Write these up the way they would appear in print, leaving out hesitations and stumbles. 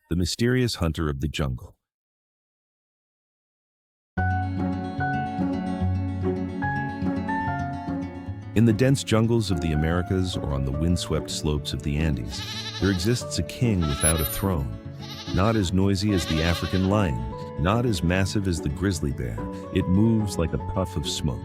the mysterious hunter of the jungle. In the dense jungles of the Americas or on the windswept slopes of the Andes, there exists a king without a throne. Not as noisy as the African lion, not as massive as the grizzly bear, it moves like a puff of smoke.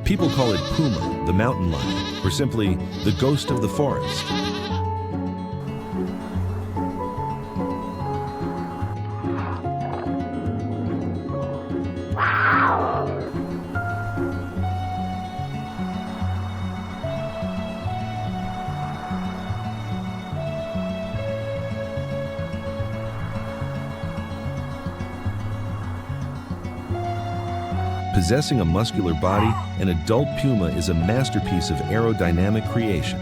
People call it Puma, the mountain lion, or simply the ghost of the forest. Possessing a muscular body, an adult puma is a masterpiece of aerodynamic creation.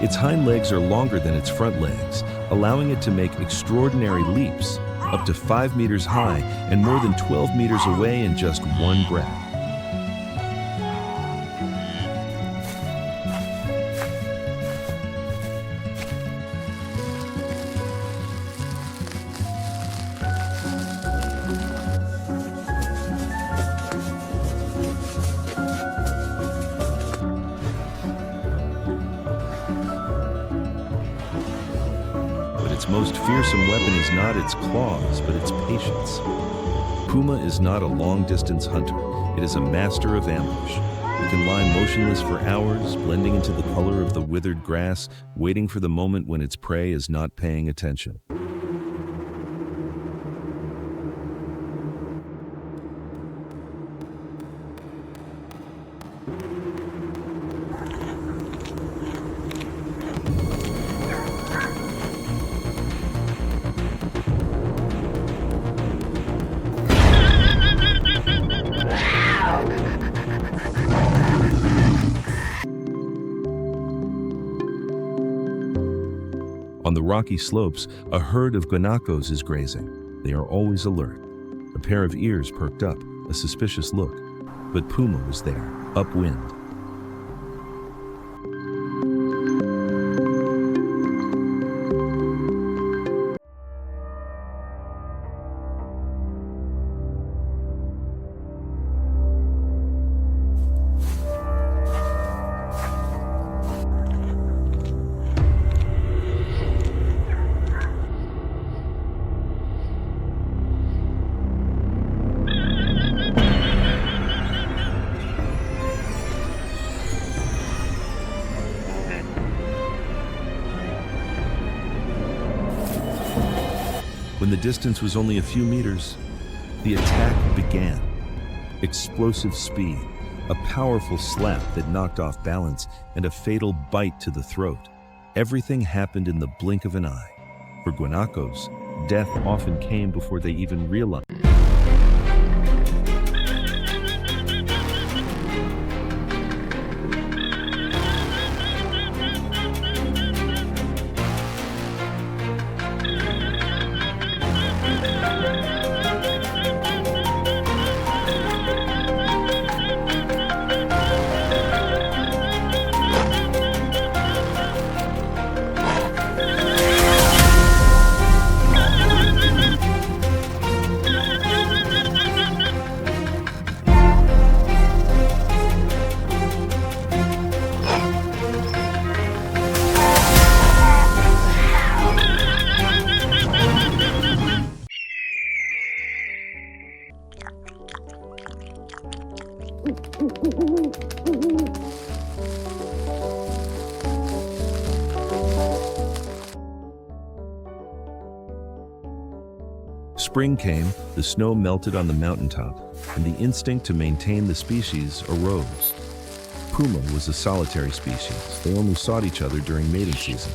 Its hind legs are longer than its front legs, allowing it to make extraordinary leaps, up to 5 meters high and more than 12 meters away in just one breath. Its most fearsome weapon is not its claws, but its patience. Puma is not a long-distance hunter. It is a master of ambush. It can lie motionless for hours, blending into the color of the withered grass, waiting for the moment when its prey is not paying attention. On the rocky slopes, a herd of guanacos is grazing. They are always alert. A pair of ears perked up, a suspicious look. But Puma was there, upwind. When the distance was only a few meters, the attack began. Explosive speed, a powerful slap that knocked off balance, and a fatal bite to the throat. Everything happened in the blink of an eye. For guanacos, death often came before they even realized. Spring came, the snow melted on the mountaintop, and the instinct to maintain the species arose. Puma was a solitary species. They only sought each other during mating season.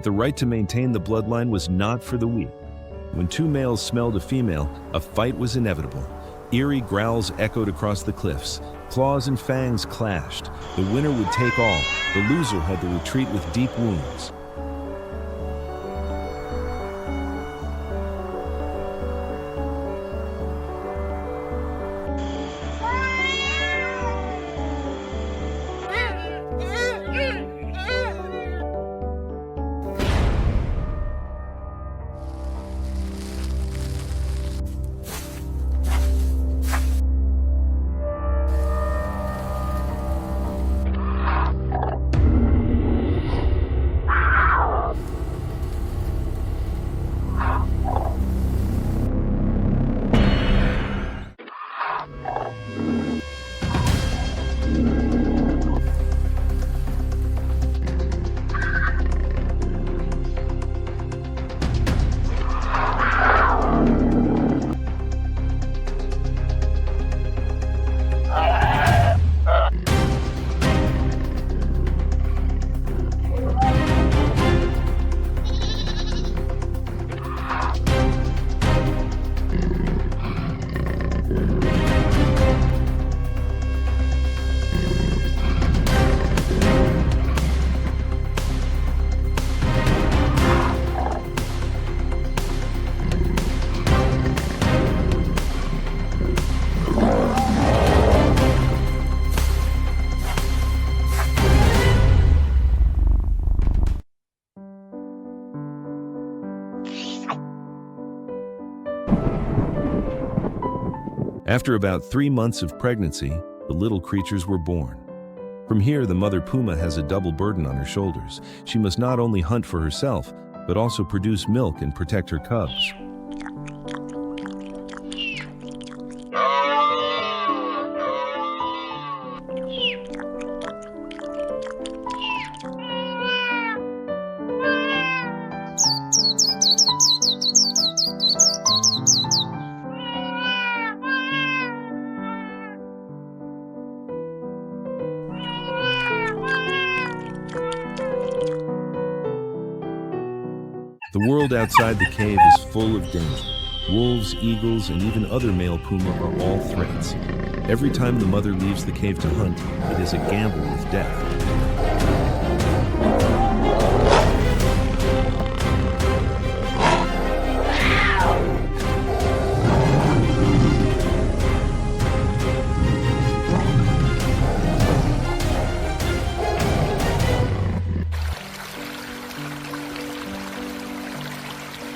but the right to maintain the bloodline was not for the weak. When two males smelled a female, a fight was inevitable. Eerie growls echoed across the cliffs. Claws and fangs clashed. The winner would take all. The loser had to retreat with deep wounds. After about 3 months of pregnancy, the little creatures were born. From here, the mother puma has a double burden on her shoulders. She must not only hunt for herself, but also produce milk and protect her cubs. The world outside the cave is full of danger. Wolves, eagles, and even other male puma are all threats. Every time the mother leaves the cave to hunt, it is a gamble with death.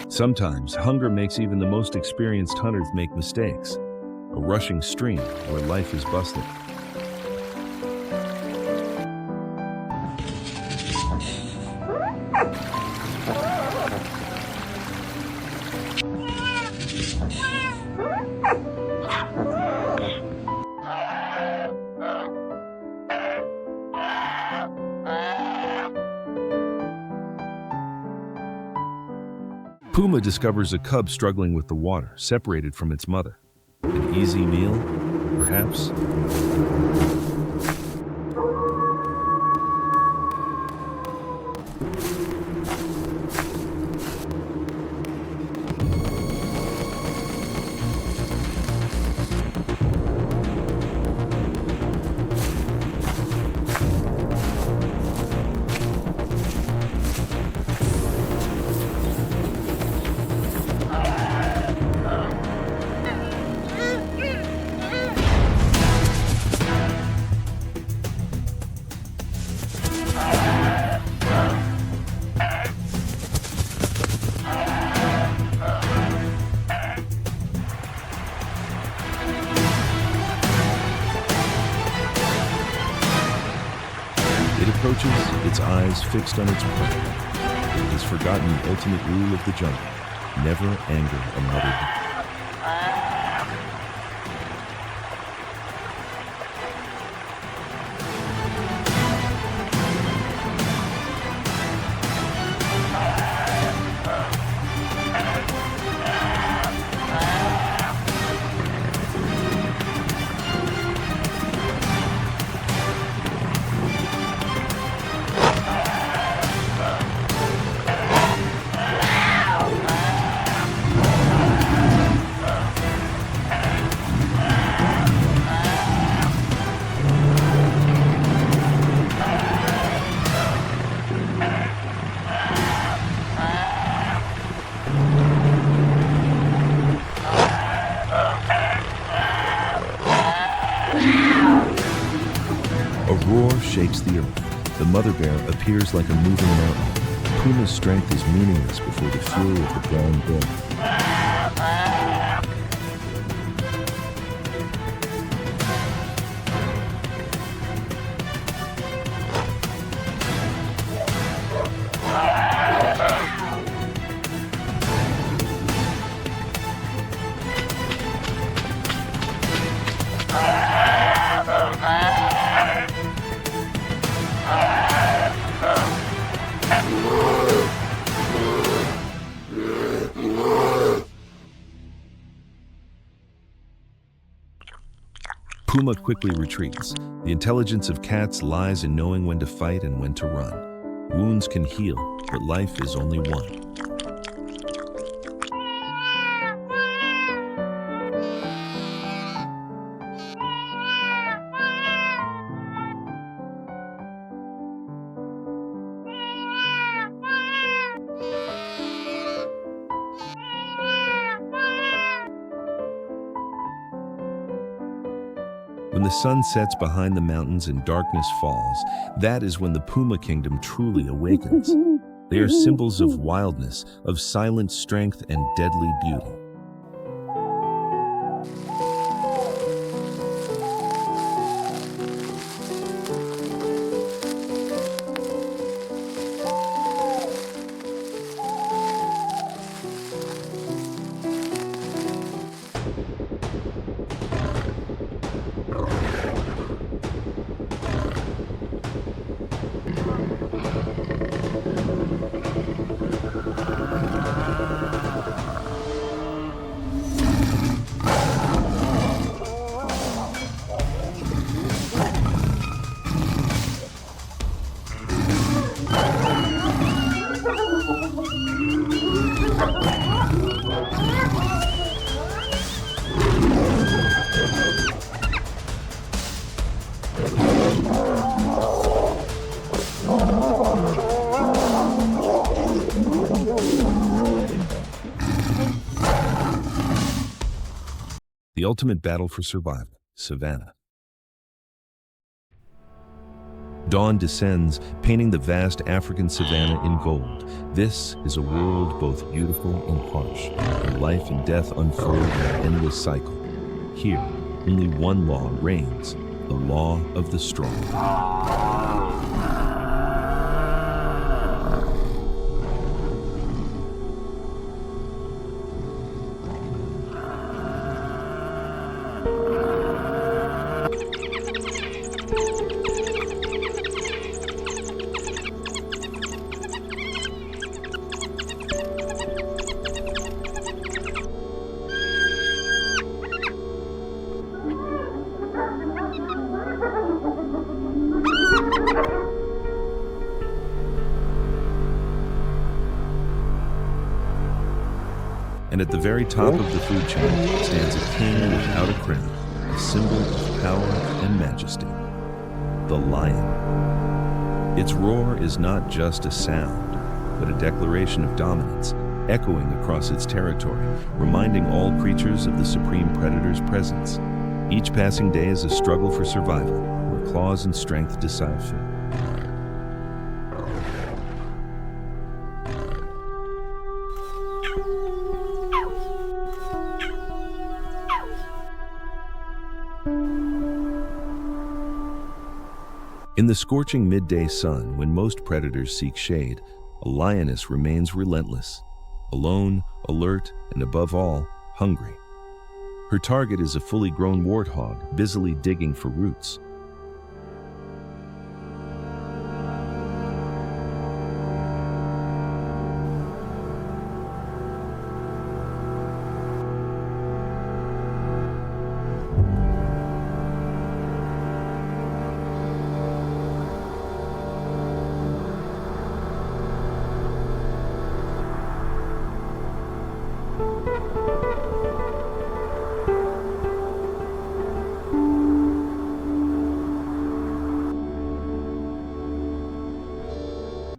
Sometimes, hunger makes even the most experienced hunters make mistakes. A rushing stream where life is busted. Puma discovers a cub struggling with the water, separated from its mother. An easy meal, perhaps? It approaches, its eyes fixed on its prey. It has forgotten the ultimate rule of the jungle: never anger a mother. roar shakes the earth. The mother bear appears like a moving mountain. Puma's strength is meaningless before the fury of the brown bear. Puma quickly retreats. The intelligence of cats lies in knowing when to fight and when to run. Wounds can heal, but life is only one. When the sun sets behind the mountains and darkness falls, that is when the Puma kingdom truly awakens. They are symbols of wildness, of silent strength and deadly beauty. The ultimate battle for survival, Savannah. Dawn descends, painting the vast African savanna in gold. This is a world both beautiful and harsh, where life and death unfold in an endless cycle. Here, only one law reigns, the law of the strong. And at the very top of the food chain stands a king without a crown, a symbol of power and majesty, the lion. Its roar is not just a sound, but a declaration of dominance, echoing across its territory, reminding all creatures of the supreme predator's presence. Each passing day is a struggle for survival, where claws and strength decide fate. In the scorching midday sun, when most predators seek shade, a lioness remains relentless, alone, alert, and above all, hungry. Her target is a fully grown warthog, busily digging for roots.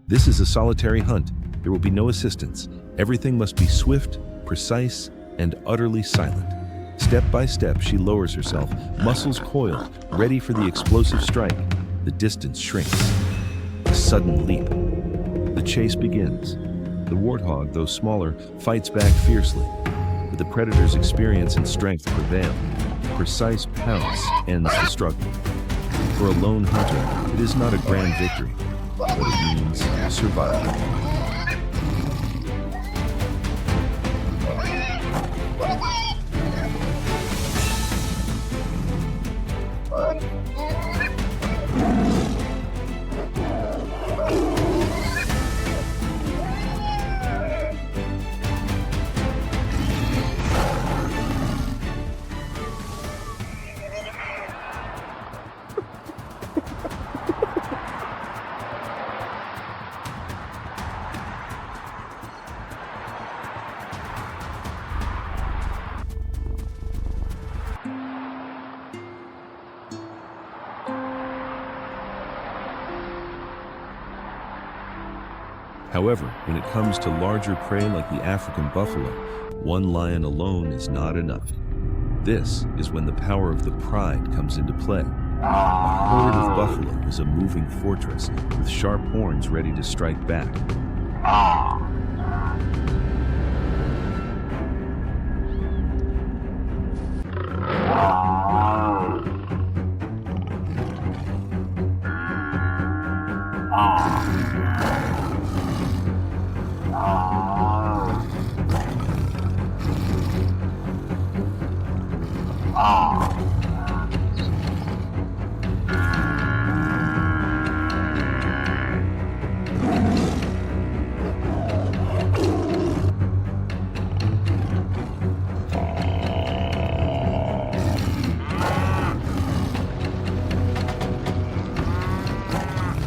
This is a solitary hunt. There will be no assistance. Everything must be swift, precise, and utterly silent. Step by step, she lowers herself, muscles coiled, ready for the explosive strike. the distance shrinks. A sudden leap. The chase begins. The warthog, though smaller, fights back fiercely, but the predator's experience and strength prevail. A precise pounce ends the struggle. For a lone hunter, it is not a grand victory, but it means survival. However, when it comes to larger prey like the African buffalo, one lion alone is not enough. This is when the power of the pride comes into play. A herd of buffalo is a moving fortress with sharp horns ready to strike back.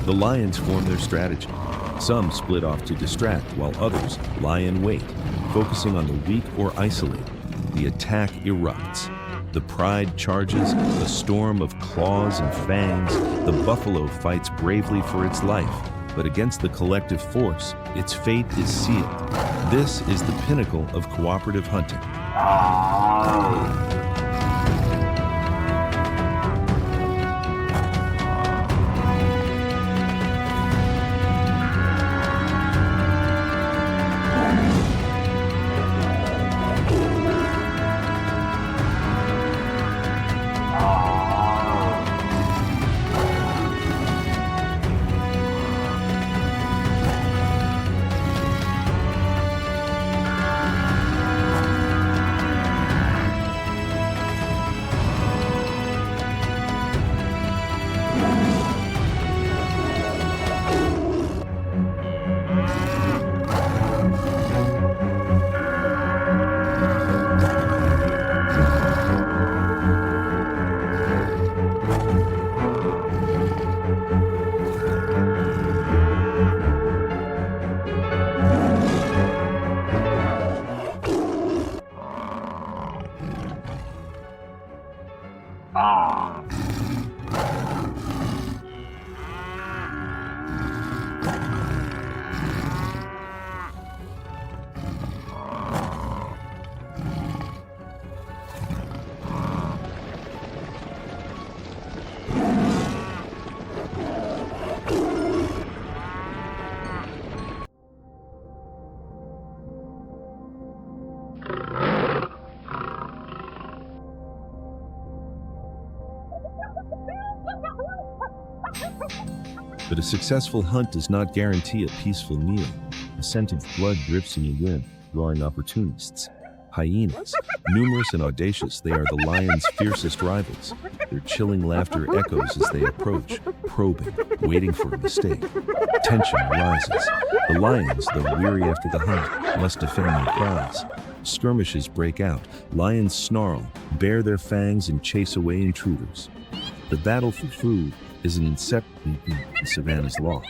The lions form their strategy. Some split off to distract, while others lie in wait, focusing on the weak or isolated. The attack erupts. The pride charges, a storm of claws and fangs. The buffalo fights bravely for its life, but against the collective force, its fate is sealed. This is the pinnacle of cooperative hunting. But a successful hunt does not guarantee a peaceful meal. A scent of blood drips in the wind, drawing opportunists. Hyenas. Numerous and audacious, they are the lion's fiercest rivals. Their chilling laughter echoes as they approach, probing, waiting for a mistake. Tension rises. The lions, though weary after the hunt, must defend their prize. Skirmishes break out. Lions snarl, bare their fangs, and chase away intruders. The battle for food is an inseparable in Savannah's law.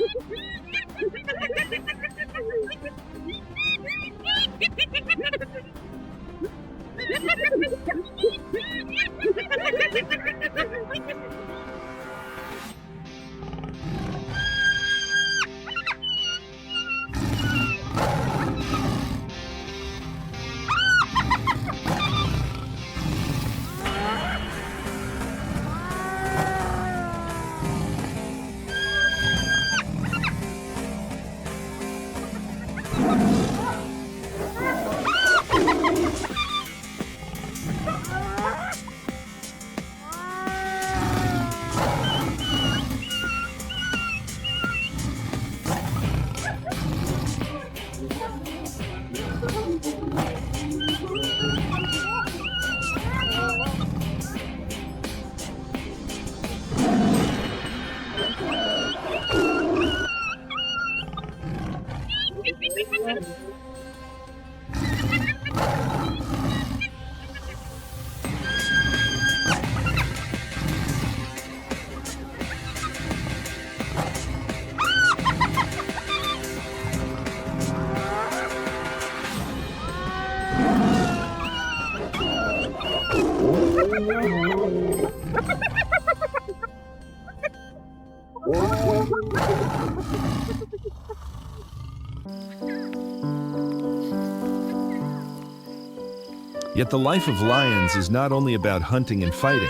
Yet the life of lions is not only about hunting and fighting.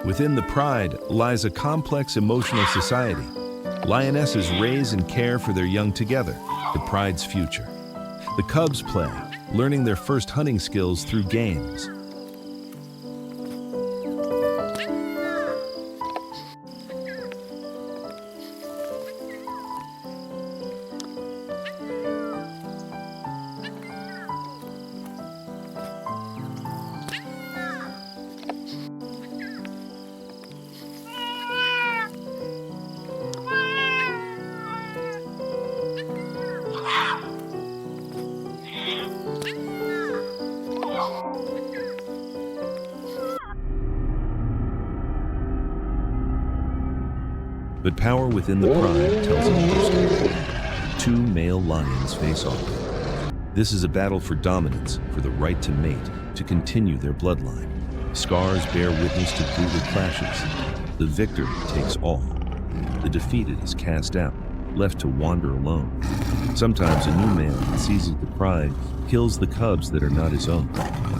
Within the pride lies a complex emotional society. Lionesses raise and care for their young together, the pride's future. The cubs play, learning their first hunting skills through games. But power within the pride tells another story. Two male lions face off. This is a battle for dominance, for the right to mate, to continue their bloodline. Scars bear witness to brutal clashes. The victor takes all. The defeated is cast out, left to wander alone. Sometimes a new male that seizes the pride kills the cubs that are not his own,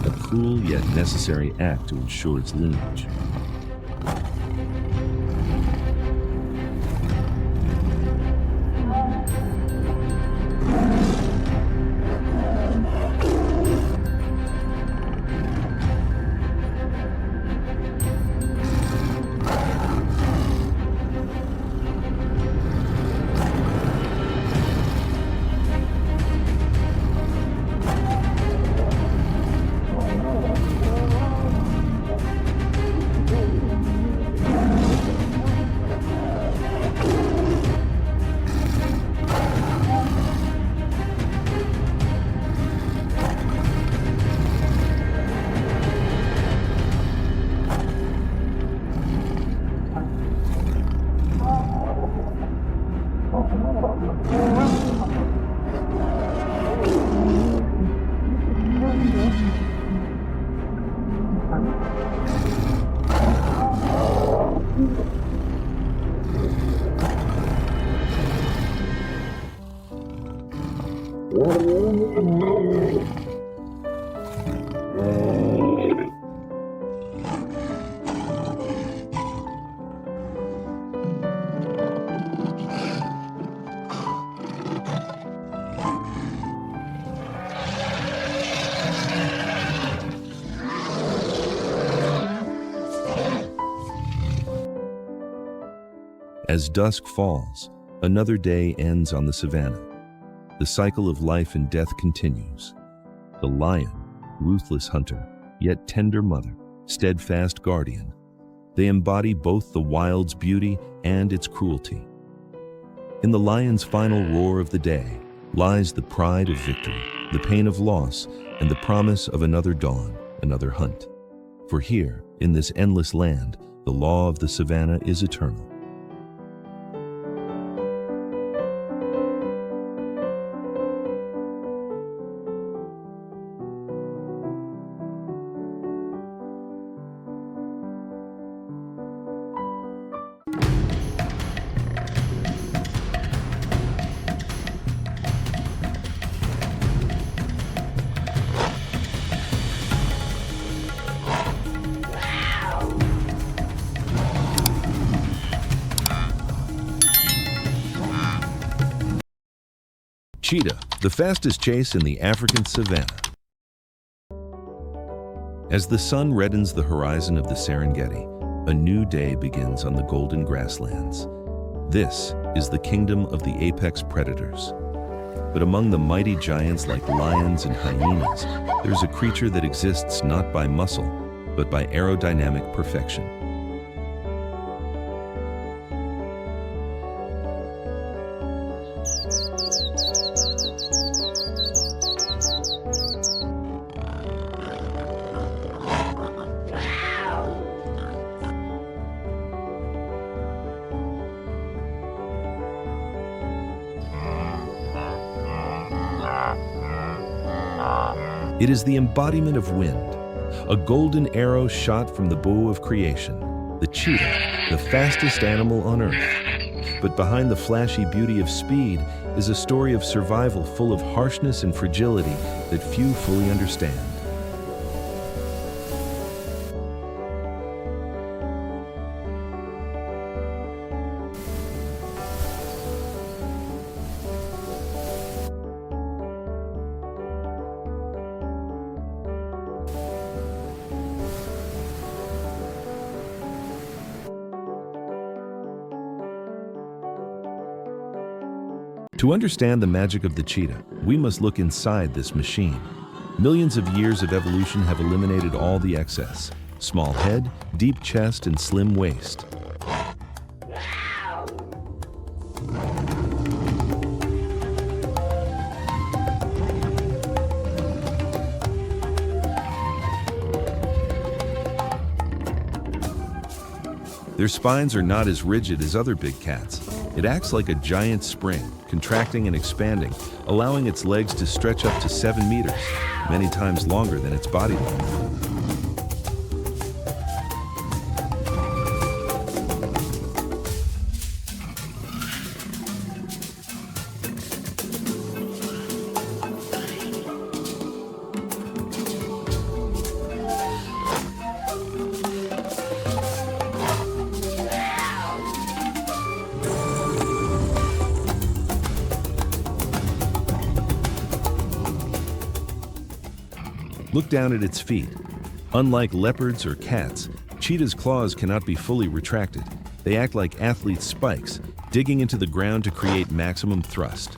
a cruel yet necessary act to ensure its lineage. As dusk falls, another day ends on the savanna. The cycle of life and death continues. The lion, ruthless hunter, yet tender mother, steadfast guardian. They embody both the wild's beauty and its cruelty. In the lion's final roar of the day lies the pride of victory, the pain of loss, and the promise of another dawn, another hunt. For here, in this endless land, the law of the savanna is eternal. Cheetah, the fastest chase in the African savanna. As the sun reddens the horizon of the Serengeti, a new day begins on the golden grasslands. This is the kingdom of the apex predators. But among the mighty giants like lions and hyenas, there's a creature that exists not by muscle, but by aerodynamic perfection. It is the embodiment of wind, a golden arrow shot from the bow of creation, the cheetah, the fastest animal on Earth. But behind the flashy beauty of speed is a story of survival full of harshness and fragility that few fully understand. To understand the magic of the cheetah, we must look inside this machine. Millions of years of evolution have eliminated all the excess: small head, deep chest, and slim waist. Their spines are not as rigid as other big cats. It acts like a giant spring, contracting and expanding, allowing its legs to stretch up to 7 meters, many times longer than its body length. Look down at its feet. Unlike leopards or cats, cheetah's claws cannot be fully retracted. They act like athlete's spikes, digging into the ground to create maximum thrust.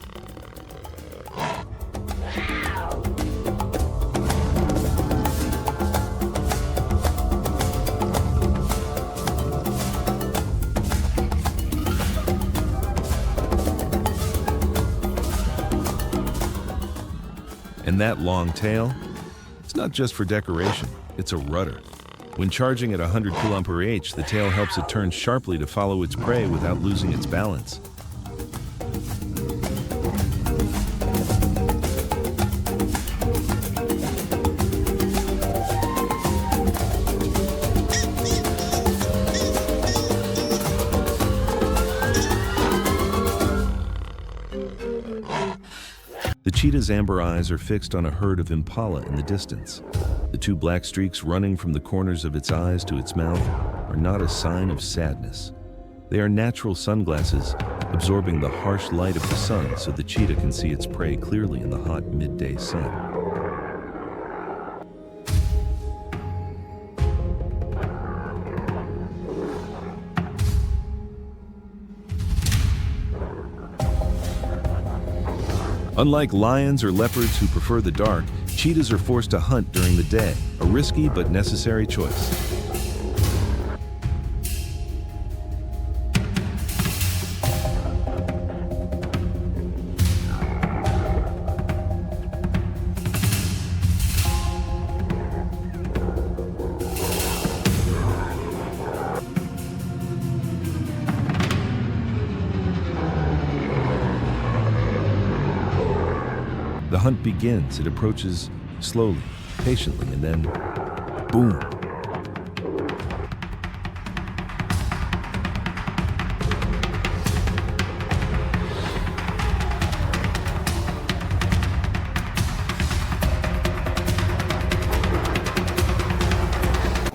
And that long tail? It's not just for decoration, it's a rudder. When charging at 100 km/h, the tail helps it turn sharply to follow its prey without losing its balance. The cheetah's amber eyes are fixed on a herd of impala in the distance. The two black streaks running from the corners of its eyes to its mouth are not a sign of sadness. They are natural sunglasses, absorbing the harsh light of the sun so the cheetah can see its prey clearly in the hot midday sun. Unlike lions or leopards who prefer the dark, cheetahs are forced to hunt during the day, a risky but necessary choice. The hunt begins. It approaches slowly, patiently, and then, boom.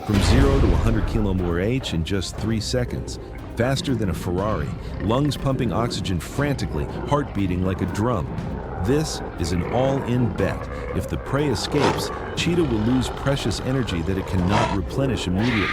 From 0 to 100 km/h in just 3 seconds, faster than a Ferrari, lungs pumping oxygen frantically, heart beating like a drum. This is an all-in bet. If the prey escapes, cheetah will lose precious energy that it cannot replenish immediately.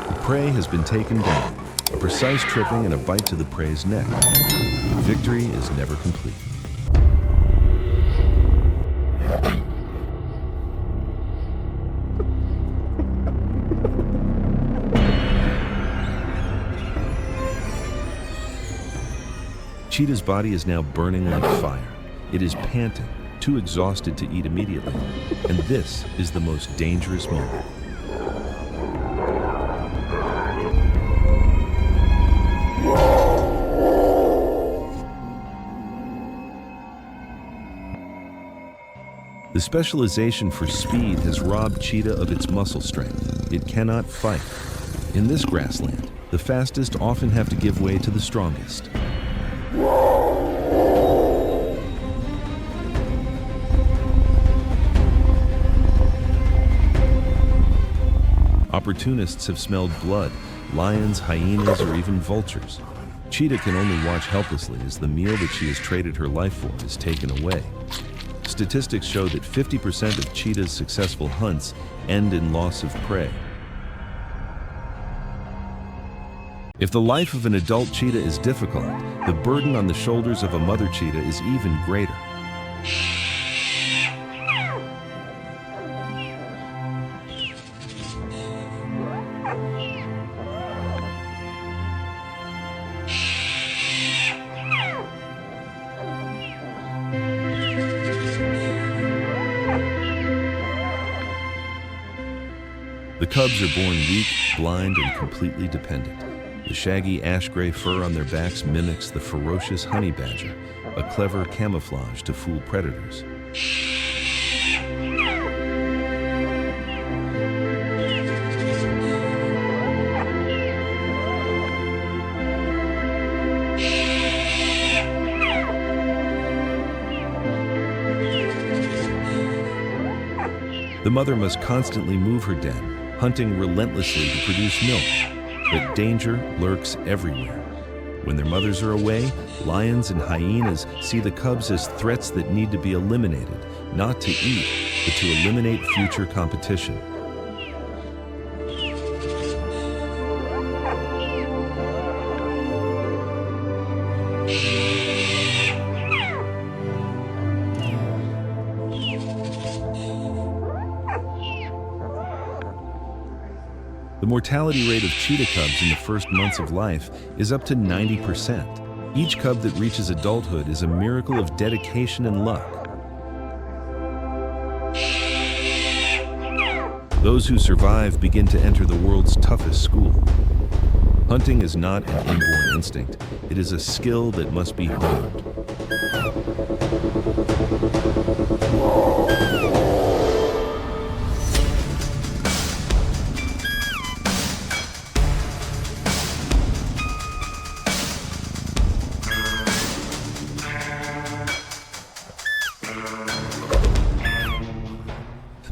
The prey has been taken down. A precise tripping and a bite to the prey's neck. Victory is never complete. Cheetah's body is now burning like fire. It is panting, too exhausted to eat immediately. And this is the most dangerous moment. The specialization for speed has robbed cheetah of its muscle strength. It cannot fight. In this grassland, the fastest often have to give way to the strongest. Opportunists have smelled blood, lions, hyenas, or even vultures. Cheetah can only watch helplessly as the meal that she has traded her life for is taken away. Statistics show that 50% of cheetah's successful hunts end in loss of prey. If the life of an adult cheetah is difficult, the burden on the shoulders of a mother cheetah is even greater. The cubs are born weak, blind, and completely dependent. The shaggy ash-gray fur on their backs mimics the ferocious honey badger, a clever camouflage to fool predators. The mother must constantly move her den, hunting relentlessly to produce milk. But danger lurks everywhere. When their mothers are away, lions and hyenas see the cubs as threats that need to be eliminated, not to eat, but to eliminate future competition. The mortality rate of cheetah cubs in the first months of life is up to 90%. Each cub that reaches adulthood is a miracle of dedication and luck. Those who survive begin to enter the world's toughest school. Hunting is not an inborn instinct. It is a skill that must be honed.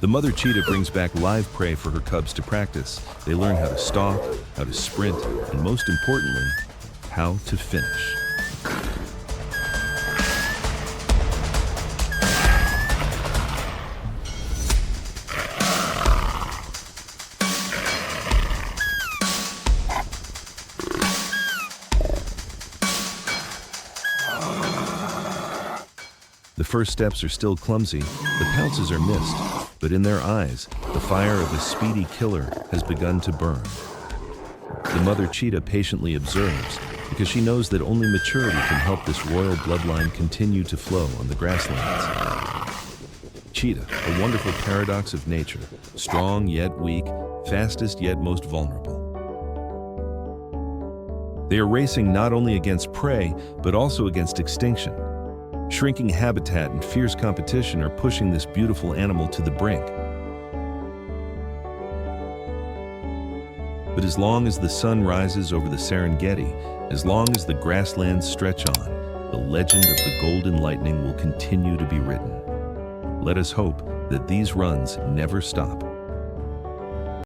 The mother cheetah brings back live prey for her cubs to practice. They learn how to stalk, how to sprint, and most importantly, how to finish. The first steps are still clumsy, the pounces are missed, but in their eyes, the fire of a speedy killer has begun to burn. The mother cheetah patiently observes, because she knows that only maturity can help this royal bloodline continue to flow on the grasslands. Cheetah, a wonderful paradox of nature, strong yet weak, fastest yet most vulnerable. They are racing not only against prey, but also against extinction. Shrinking habitat and fierce competition are pushing this beautiful animal to the brink. But as long as the sun rises over the Serengeti, as long as the grasslands stretch on, the legend of the golden lightning will continue to be written. Let us hope that these runs never stop.